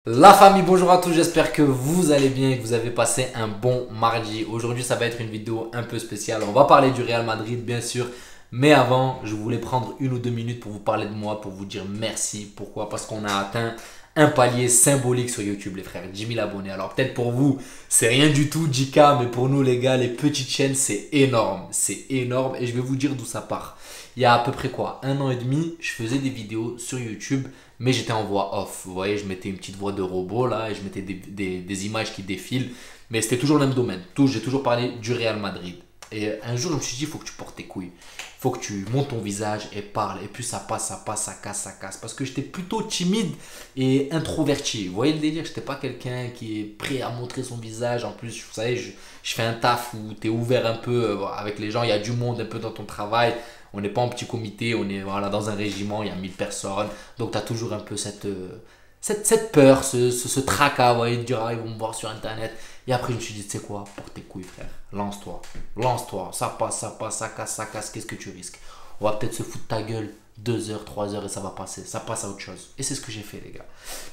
La famille, bonjour à tous, j'espère que vous allez bien et que vous avez passé un bon mardi. Aujourd'hui, ça va être une vidéo un peu spéciale. On va parler du Real Madrid, bien sûr. Mais avant, je voulais prendre 1 ou 2 minutes pour vous parler de moi, pour vous dire merci. Pourquoi? Parce qu'on a atteint un palier symbolique sur YouTube, les frères. 10 000 abonnés. Alors peut-être pour vous, c'est rien du tout, 10K, mais pour nous, les gars, les petites chaînes, c'est énorme. C'est énorme et je vais vous dire d'où ça part. Il y a à peu près quoi, 1 an et demi, je faisais des vidéos sur YouTube, mais j'étais en voix off. Vous voyez, je mettais une petite voix de robot là et je mettais des images qui défilent. Mais c'était toujours le même domaine. J'ai toujours parlé du Real Madrid. Et un jour, je me suis dit, il faut que tu portes tes couilles. Il faut que tu montes ton visage et parles. Et puis ça passe, ça passe, ça casse, ça casse. Parce que j'étais plutôt timide et introverti. Vous voyez le délire? Je n'étais pas quelqu'un qui est prêt à montrer son visage. En plus, vous savez, je fais un taf où tu es ouvert un peu avec les gens. Il y a du monde un peu dans ton travail. On n'est pas en petit comité, on est voilà, dans un régiment, il y a 1000 personnes. Donc tu as toujours un peu cette peur, ce tracas, vous voyez, de dire, ah, ils vont me voir sur Internet. Et après, je me suis dit, tu sais quoi, porte tes couilles, frère. Lance-toi, lance-toi. Ça passe, ça casse. Qu'est-ce que tu risques? On va peut-être se foutre ta gueule 2 heures, 3 heures et ça va passer. Ça passe à autre chose. Et c'est ce que j'ai fait, les gars.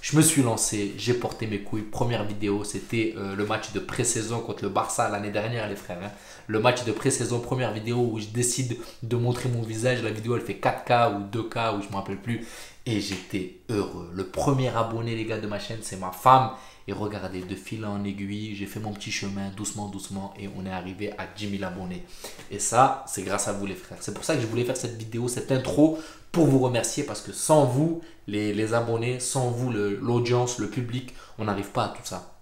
Je me suis lancé, j'ai porté mes couilles. Première vidéo, c'était le match de pré-saison contre le Barça l'année dernière, les frères. Hein. Le match de pré-saison, première vidéo où je décide de montrer mon visage. La vidéo, elle fait 4K ou 2K ou je ne me rappelle plus. Et j'étais heureux. Le premier abonné, les gars, de ma chaîne, c'est ma femme. Et regardez, de fil en aiguille, j'ai fait mon petit chemin doucement, doucement et on est arrivé à 10 000 abonnés. Et ça, c'est grâce à vous les frères. C'est pour ça que je voulais faire cette vidéo, cette intro pour vous remercier parce que sans vous, les abonnés, sans vous, l'audience, le public, on n'arrive pas à tout ça.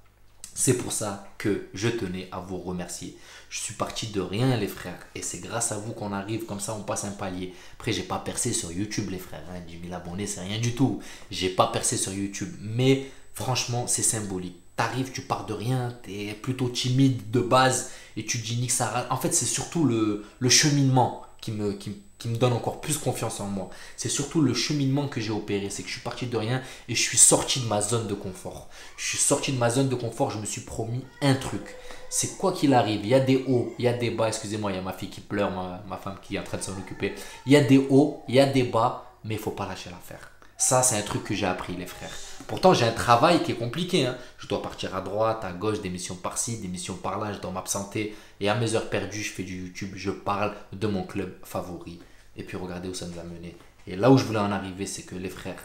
C'est pour ça que je tenais à vous remercier. Je suis parti de rien les frères et c'est grâce à vous qu'on arrive comme ça, on passe un palier. Après, j'ai pas percé sur YouTube les frères, hein. 10 000 abonnés, c'est rien du tout. J'ai pas percé sur YouTube, mais franchement, c'est symbolique. T'arrives, tu pars de rien, t'es plutôt timide de base et tu te dis nique ça. En fait, c'est surtout le cheminement qui me donne encore plus confiance en moi. C'est surtout le cheminement que j'ai opéré. C'est que je suis parti de rien et je suis sorti de ma zone de confort. Je suis sorti de ma zone de confort, je me suis promis un truc. C'est quoi qu'il arrive, il y a des hauts, il y a des bas. Excusez-moi, il y a ma fille qui pleure, ma femme qui est en train de s'en occuper. Il y a des hauts, il y a des bas, mais il ne faut pas lâcher l'affaire. Ça, c'est un truc que j'ai appris, les frères. Pourtant, j'ai un travail qui est compliqué. Hein. Je dois partir à droite, à gauche, des missions par-ci, des missions par-là. Je dois m'absenter. Et à mes heures perdues, je fais du YouTube. Je parle de mon club favori. Et puis, regardez où ça nous a mené. Et là où je voulais en arriver, c'est que les frères,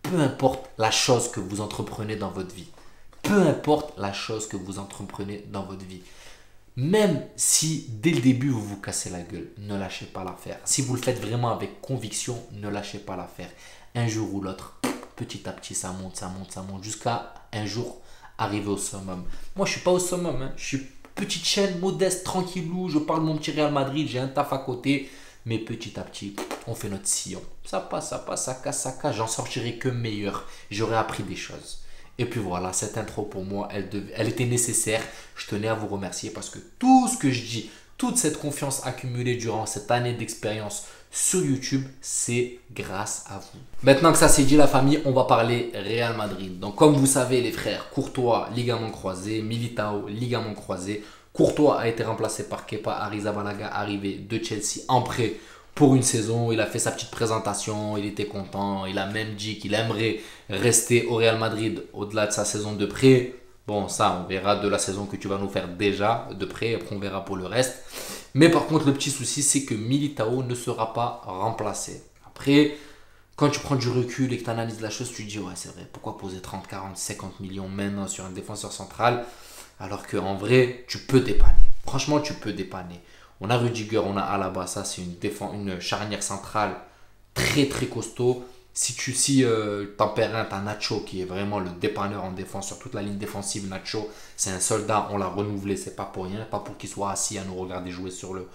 peu importe la chose que vous entreprenez dans votre vie, peu importe la chose que vous entreprenez dans votre vie, même si dès le début vous vous cassez la gueule, ne lâchez pas l'affaire. Si vous le faites vraiment avec conviction, ne lâchez pas l'affaire. Un jour ou l'autre, petit à petit, ça monte, ça monte, ça monte, jusqu'à un jour arriver au summum. Moi, je suis pas au summum, hein. Je suis petite chaîne, modeste, tranquillou, je parle de mon petit Real Madrid, j'ai un taf à côté, mais petit à petit, on fait notre sillon. Ça passe, ça casse, j'en sortirai que meilleur. J'aurai appris des choses. Et puis voilà, cette intro pour moi, elle était nécessaire. Je tenais à vous remercier parce que tout ce que je dis, toute cette confiance accumulée durant cette année d'expérience sur YouTube, c'est grâce à vous. Maintenant que ça c'est dit la famille, on va parler Real Madrid. Donc comme vous savez les frères, Courtois, ligament croisé, Militao, ligament croisé. Courtois a été remplacé par Kepa Arrizabalaga, arrivé de Chelsea en prêt pour une saison. Il a fait sa petite présentation, il était content. Il a même dit qu'il aimerait rester au Real Madrid au-delà de sa saison de prêt. Bon, ça, on verra de la saison que tu vas nous faire déjà de prêt. Après, on verra pour le reste. Mais par contre, le petit souci, c'est que Militao ne sera pas remplacé. Après, quand tu prends du recul et que tu analyses la chose, tu te dis, ouais, c'est vrai, pourquoi poser 30, 40, 50 millions maintenant sur un défenseur central alors qu'en vrai, tu peux dépanner. Franchement, tu peux dépanner. On a Rudiger, on a Alaba, ça c'est une charnière centrale très très costaud. Si t'en perds un, t'as Nacho qui est vraiment le dépanneur en défense sur toute la ligne défensive. Nacho, c'est un soldat, on l'a renouvelé, c'est pas pour rien, pas pour qu'il soit assis à nous regarder jouer sur le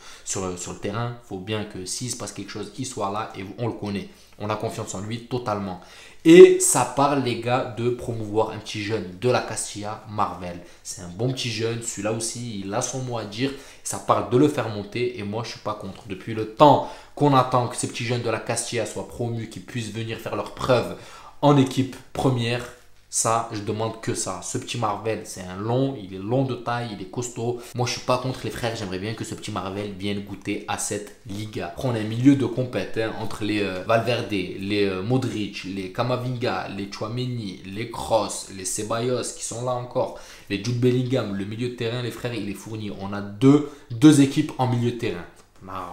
terrain. Il faut bien que s'il se passe quelque chose, il soit là et on le connaît. On a confiance en lui totalement. Et ça parle, les gars, de promouvoir un petit jeune de la Castilla, Marvel. C'est un bon petit jeune, celui-là aussi, il a son mot à dire. Ça parle de le faire monter et moi, je ne suis pas contre. Depuis le temps qu'on attend que ces petits jeunes de la Castilla soient promus, qu'ils puissent venir faire leurs preuves en équipe première, Ça, je demande que ça. Ce petit Marvel, c'est un long, il est long de taille, il est costaud. Moi, je suis pas contre les frères. J'aimerais bien que ce petit Marvel vienne goûter à cette Liga. Après, on a un milieu de compète entre les Valverde, les Modric, les Camavinga, les Tchouaméni, les Kroos, les Ceballos qui sont là encore, les Jude Bellingham. Le milieu de terrain, les frères, il est fourni. On a deux équipes en milieu de terrain.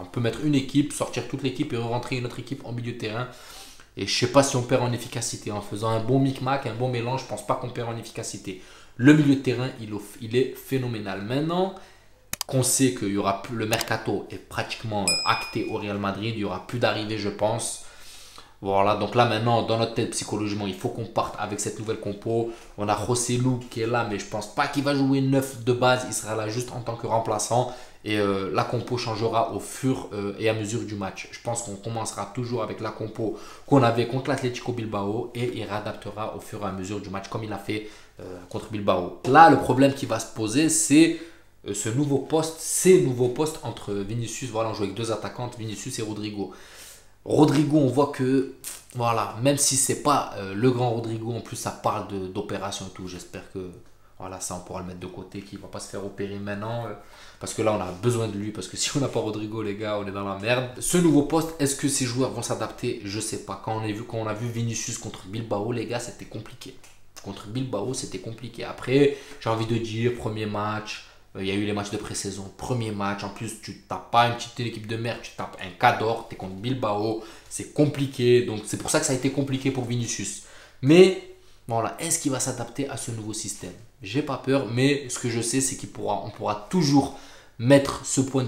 On peut mettre une équipe, sortir toute l'équipe et rentrer une autre équipe en milieu de terrain. Et je ne sais pas si on perd en efficacité. En faisant un bon micmac, un bon mélange, je ne pense pas qu'on perd en efficacité. Le milieu de terrain, il est phénoménal. Maintenant qu'on sait que le mercato est pratiquement acté au Real Madrid, il n'y aura plus d'arrivée, je pense. Voilà, donc là maintenant, dans notre tête, psychologiquement, il faut qu'on parte avec cette nouvelle compo. On a Joselu qui est là, mais je ne pense pas qu'il va jouer 9 de base. Il sera là juste en tant que remplaçant. Et la compo changera au fur et à mesure du match. Je pense qu'on commencera toujours avec la compo qu'on avait contre l'Atlético Bilbao et il réadaptera au fur et à mesure du match comme il a fait contre Bilbao. Là, le problème qui va se poser, c'est ces nouveaux postes entre Vinicius. Voilà, on joue avec deux attaquantes, Vinicius et Rodrigo. Rodrigo, on voit que, voilà, même si c'est pas le grand Rodrigo, en plus ça parle d'opération et tout. J'espère que, voilà, ça on pourra le mettre de côté, qu'il ne va pas se faire opérer maintenant. Parce que là, on a besoin de lui. Parce que si on n'a pas Rodrigo, les gars, on est dans la merde. Ce nouveau poste, est-ce que ces joueurs vont s'adapter? Je sais pas. Quand on a vu Vinicius contre Bilbao, les gars, c'était compliqué. Contre Bilbao, c'était compliqué. Après, j'ai envie de dire, premier match. Il y a eu les matchs de pré-saison. Premier match. En plus, tu ne tapes pas une petite équipe de merde. Tu tapes un Cador. Tu es contre Bilbao. C'est compliqué. Donc, c'est pour ça que ça a été compliqué pour Vinicius. Mais, voilà, est-ce qu'il va s'adapter à ce nouveau système? J'ai pas peur. Mais ce que je sais, c'est qu'on pourra toujours mettre ce point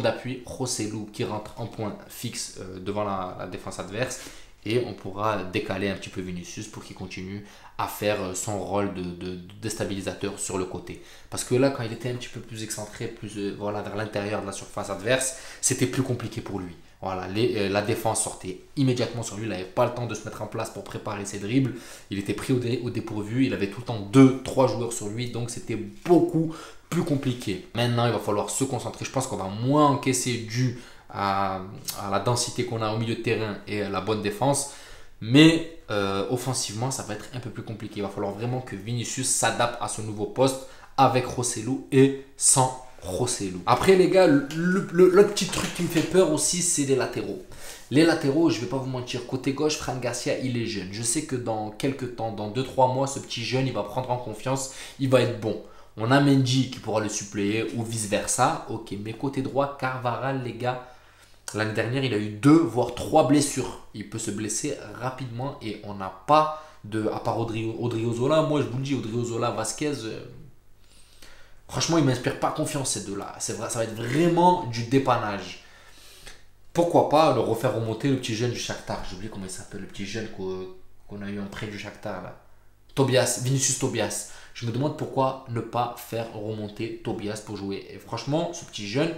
d'appui, Joselu qui rentre en point fixe devant la défense adverse et on pourra décaler un petit peu Vinicius pour qu'il continue à faire son rôle de déstabilisateur sur le côté. Parce que là, quand il était un petit peu plus excentré, voilà, vers l'intérieur de la surface adverse, c'était plus compliqué pour lui. Voilà, la défense sortait immédiatement sur lui. Il n'avait pas le temps de se mettre en place pour préparer ses dribbles. Il était pris au dépourvu. Il avait tout le temps 2-3 joueurs sur lui. Donc, c'était beaucoup plus compliqué. Maintenant, il va falloir se concentrer. Je pense qu'on va moins encaisser dû à la densité qu'on a au milieu de terrain et à la bonne défense. Mais offensivement, ça va être un peu plus compliqué. Il va falloir vraiment que Vinicius s'adapte à ce nouveau poste avec Joselu et sans Joselu. Après les gars, le petit truc qui me fait peur aussi, c'est les latéraux. Les latéraux, je ne vais pas vous mentir, côté gauche, Fran Garcia, il est jeune. Je sais que dans quelques temps, dans 2-3 mois, ce petit jeune, il va prendre en confiance, il va être bon. On a Mendy qui pourra le suppléer ou vice-versa. Ok, mais côté droit, Carvajal, les gars, l'année dernière, il a eu 2 voire 3 blessures. Il peut se blesser rapidement et on n'a pas à part Odriozola, moi je vous le dis, Odriozola, Vasquez, franchement, il ne m'inspire pas confiance ces deux-là. C'est vrai, ça va être vraiment du dépannage. Pourquoi pas le refaire remonter le petit jeune du Shakhtar. J'ai oublié comment il s'appelle, le petit jeune qu'on a eu en prêt du Shakhtar là. Vinicius Tobias. Je me demande pourquoi ne pas faire remonter Tobias pour jouer. Et franchement, ce petit jeune,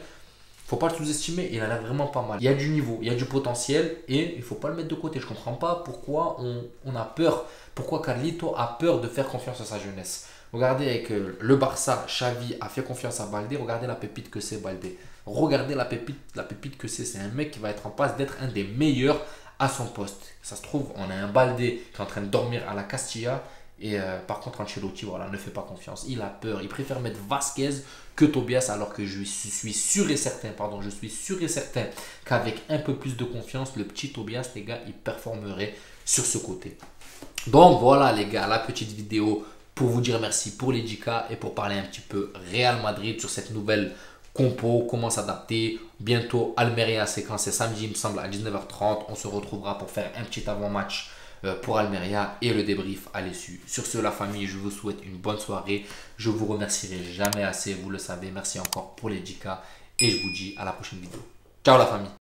faut pas le sous-estimer, il a l'air vraiment pas mal. Il y a du niveau, il y a du potentiel et il faut pas le mettre de côté. Je comprends pas pourquoi on a peur, pourquoi Carlito a peur de faire confiance à sa jeunesse. Regardez avec le Barça, Xavi a fait confiance à Baldé, regardez la pépite que c'est Baldé. Regardez la pépite que c'est un mec qui va être en passe d'être un des meilleurs à son poste. Ça se trouve, on a un Baldé qui est en train de dormir à la Castilla. Et par contre, Ancelotti, voilà, ne fait pas confiance. Il a peur. Il préfère mettre Vasquez que Tobias, alors que je suis sûr et certain, qu'avec un peu plus de confiance, le petit Tobias, les gars, il performerait sur ce côté. Donc voilà, les gars, la petite vidéo pour vous dire merci pour les 10K et pour parler un petit peu Real Madrid sur cette nouvelle compo, comment s'adapter. Bientôt, Almeria, c'est quand? C'est samedi, il me semble, à 19h30. On se retrouvera pour faire un petit avant-match pour Almeria et le débrief à l'issue. Sur ce, la famille, je vous souhaite une bonne soirée. Je vous remercierai jamais assez, vous le savez. Merci encore pour les 10K et je vous dis à la prochaine vidéo. Ciao la famille.